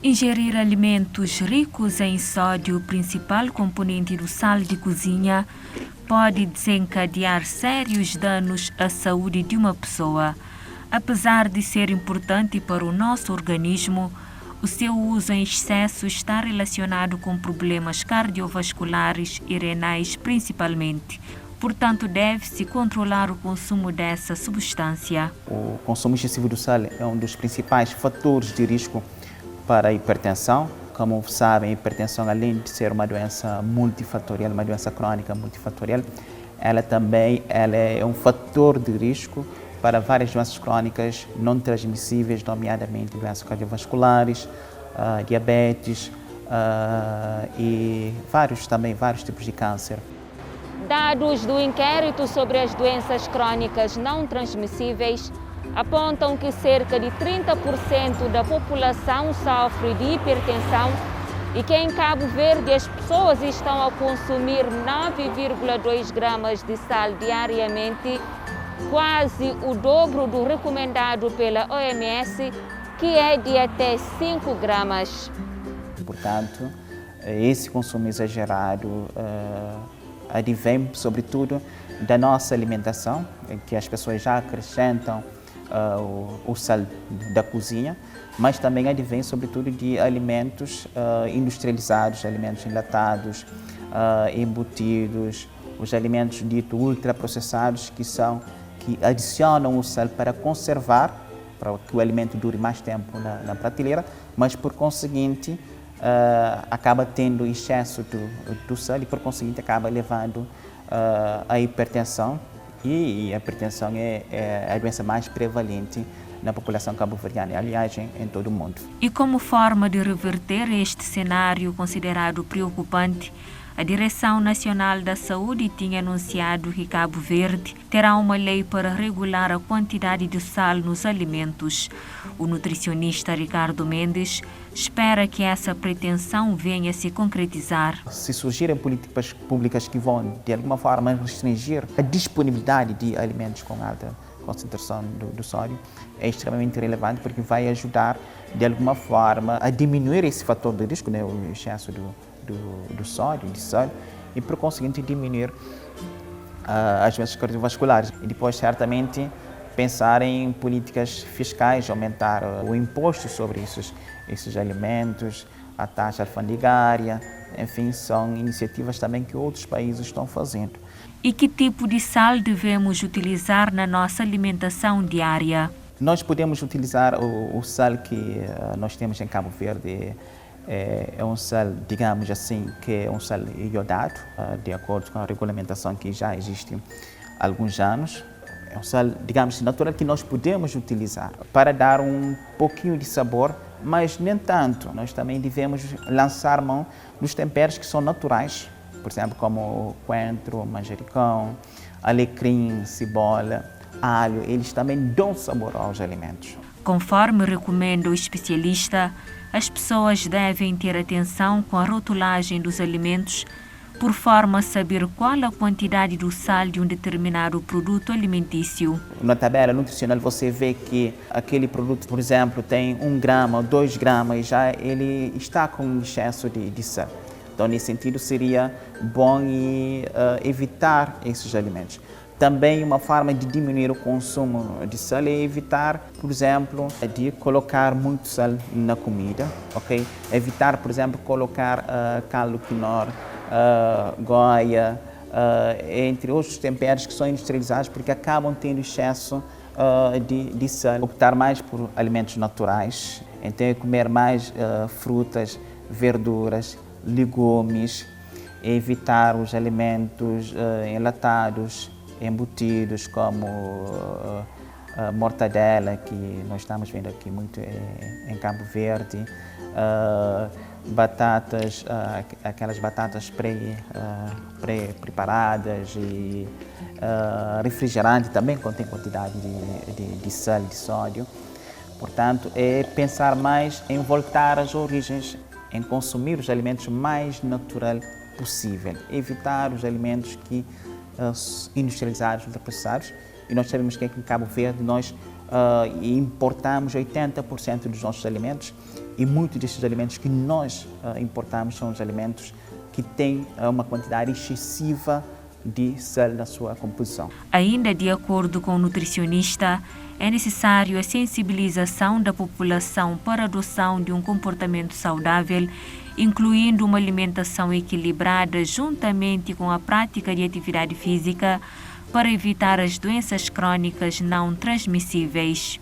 Ingerir alimentos ricos em sódio, principal componente do sal de cozinha, pode desencadear sérios danos à saúde de uma pessoa. Apesar de ser importante para o nosso organismo, o seu uso em excesso está relacionado com problemas cardiovasculares e renais principalmente. Portanto, deve-se controlar o consumo dessa substância. O consumo excessivo do sal é um dos principais fatores de risco para a hipertensão. Como sabem, a hipertensão, além de ser uma doença multifatorial, uma doença crônica multifatorial, ela é um fator de risco para várias doenças crônicas não transmissíveis, nomeadamente doenças cardiovasculares, diabetes e vários tipos de câncer. Dados do inquérito sobre as doenças crônicas não transmissíveis apontam que cerca de 30% da população sofre de hipertensão e que em Cabo Verde as pessoas estão a consumir 9,2 gramas de sal diariamente, quase o dobro do recomendado pela OMS, que é de até 5 gramas. Portanto, esse consumo exagerado advém, sobretudo, da nossa alimentação, em que as pessoas já acrescentam o sal da cozinha, mas também advém, sobretudo, de alimentos industrializados, alimentos enlatados, embutidos, os alimentos ditos ultraprocessados, que adicionam o sal para conservar, para que o alimento dure mais tempo na prateleira, mas, por conseguinte, acaba tendo excesso do sal e, por conseguinte, acaba levando à hipertensão. E a hipertensão é a doença mais prevalente na população cabo-verdiana, aliás, em todo o mundo. E como forma de reverter este cenário considerado preocupante, a Direção Nacional da Saúde tinha anunciado que Cabo Verde terá uma lei para regular a quantidade de sal nos alimentos. O nutricionista Ricardo Mendes espera que essa pretensão venha a se concretizar. Se surgirem políticas públicas que vão, de alguma forma, restringir a disponibilidade de alimentos com alta concentração do sódio, é extremamente relevante porque vai ajudar, de alguma forma, a diminuir esse fator de risco, né, o excesso do sódio, e, por conseguinte, diminuir as doenças cardiovasculares. E depois, certamente, pensar em políticas fiscais, aumentar o imposto sobre esses alimentos, a taxa alfandegária, enfim, são iniciativas também que outros países estão fazendo. E que tipo de sal devemos utilizar na nossa alimentação diária? Nós podemos utilizar o sal que nós temos em Cabo Verde. É um sal, digamos assim, que é um sal iodado, de acordo com a regulamentação que já existe há alguns anos. É um sal, digamos, natural que nós podemos utilizar para dar um pouquinho de sabor, mas nem tanto. Nós também devemos lançar mão dos temperos que são naturais, por exemplo, como coentro, manjericão, alecrim, cebola, alho. Eles também dão sabor aos alimentos. Conforme recomenda o especialista, as pessoas devem ter atenção com a rotulagem dos alimentos, por forma a saber qual a quantidade do sal de um determinado produto alimentício. Na tabela nutricional você vê que aquele produto, por exemplo, tem 1 grama ou 2 gramas e já ele está com excesso de sal. Então, nesse sentido, seria bom evitar esses alimentos. Também uma forma de diminuir o consumo de sal é evitar, por exemplo, de colocar muito sal na comida, ok? Evitar, por exemplo, colocar caldo quinor, goia, entre outros temperos que são industrializados porque acabam tendo excesso de sal. Optar mais por alimentos naturais, então comer mais frutas, verduras, legumes, evitar os alimentos enlatados, embutidos, como mortadela, que nós estamos vendo aqui muito em Cabo Verde, batatas, aquelas batatas pré-preparadas e refrigerante também contém quantidade de sal, de sódio. Portanto, é pensar mais em voltar às origens, em consumir os alimentos mais natural possível, evitar os alimentos industrializados, ultraprocessados. E nós sabemos que aqui em Cabo Verde nós e importamos 80% dos nossos alimentos, e muitos desses alimentos que nós importamos são os alimentos que têm uma quantidade excessiva de sal na sua composição. Ainda de acordo com o nutricionista, é necessário a sensibilização da população para a adoção de um comportamento saudável, incluindo uma alimentação equilibrada juntamente com a prática de atividade física para evitar as doenças crônicas não transmissíveis.